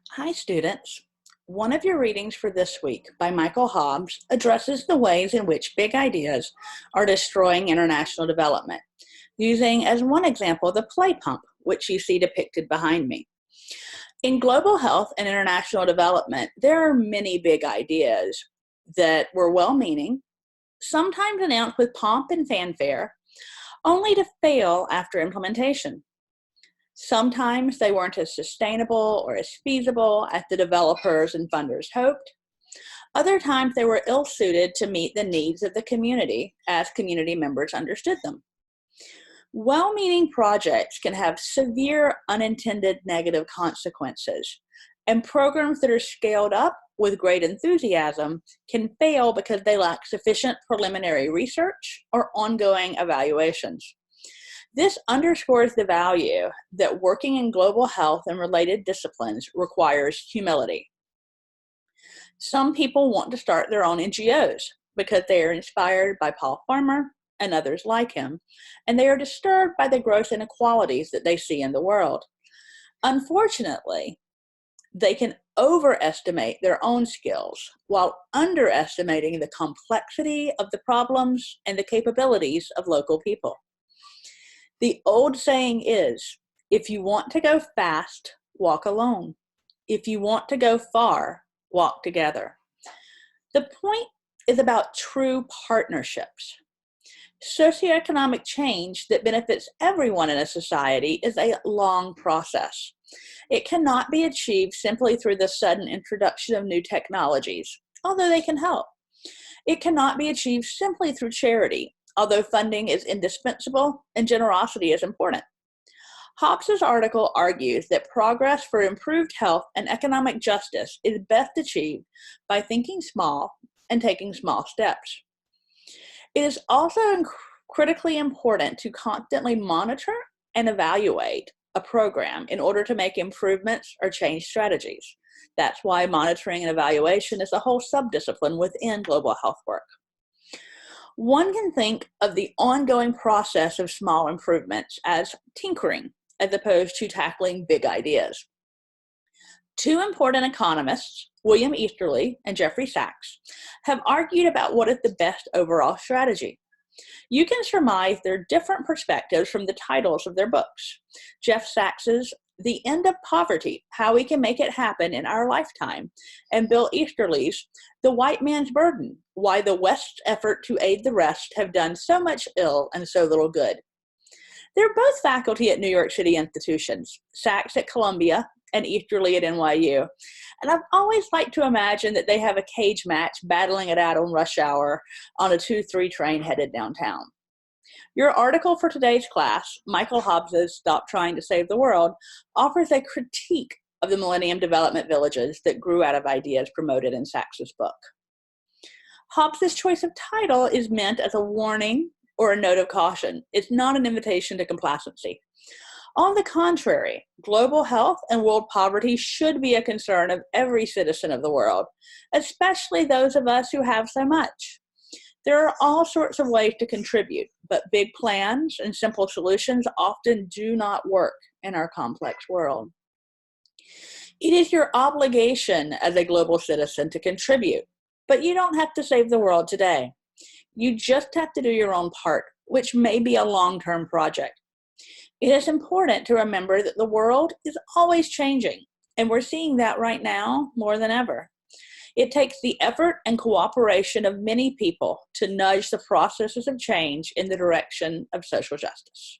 Hi, students. One of your readings for this week by Michael Hobbs addresses the ways in which big ideas are destroying international development, using as one example the play pump, which you see depicted behind me. In global health and international development, there are many big ideas that were well-meaning, sometimes announced with pomp and fanfare, only to fail after implementation. Sometimes they weren't as sustainable or as feasible as the developers and funders hoped. Other times they were ill-suited to meet the needs of the community as community members understood them. Well-meaning projects can have severe unintended negative consequences, and programs that are scaled up with great enthusiasm can fail because they lack sufficient preliminary research or ongoing evaluations. This underscores the value that working in global health and related disciplines requires humility. Some people want to start their own NGOs because they are inspired by Paul Farmer and others like him, and they are disturbed by the gross inequalities that they see in the world. Unfortunately, they can overestimate their own skills while underestimating the complexity of the problems and the capabilities of local people. The old saying is, if you want to go fast, walk alone. If you want to go far, walk together. The point is about true partnerships. Socioeconomic change that benefits everyone in a society is a long process. It cannot be achieved simply through the sudden introduction of new technologies, although they can help. It cannot be achieved simply through charity, although funding is indispensable and generosity is important. Hobbes's article argues that progress for improved health and economic justice is best achieved by thinking small and taking small steps. It is also critically important to constantly monitor and evaluate a program in order to make improvements or change strategies. That's why monitoring and evaluation is a whole subdiscipline within global health work. One can think of the ongoing process of small improvements as tinkering, as opposed to tackling big ideas. Two important economists, William Easterly and Jeffrey Sachs, have argued about what is the best overall strategy. You can surmise their different perspectives from the titles of their books. Jeff Sachs's The End of Poverty, How We Can Make It Happen in Our Lifetime, and Bill Easterly's The White Man's Burden, Why the West's Effort to Aid the Rest Have Done So Much Ill and So Little Good. They're both faculty at New York City institutions, Sachs at Columbia and Easterly at NYU. And I've always liked to imagine that they have a cage match battling it out on rush hour on a 2-3 train headed downtown. Your article for today's class, Michael Hobbes's Stop Trying to Save the World, offers a critique of the Millennium Development Villages that grew out of ideas promoted in Sachs's book. Hobbes's choice of title is meant as a warning or a note of caution. It's not an invitation to complacency. On the contrary, global health and world poverty should be a concern of every citizen of the world, especially those of us who have so much. There are all sorts of ways to contribute, but big plans and simple solutions often do not work in our complex world. It is your obligation as a global citizen to contribute, but you don't have to save the world today. You just have to do your own part, which may be a long-term project. It is important to remember that the world is always changing, and we're seeing that right now more than ever. It takes the effort and cooperation of many people to nudge the processes of change in the direction of social justice.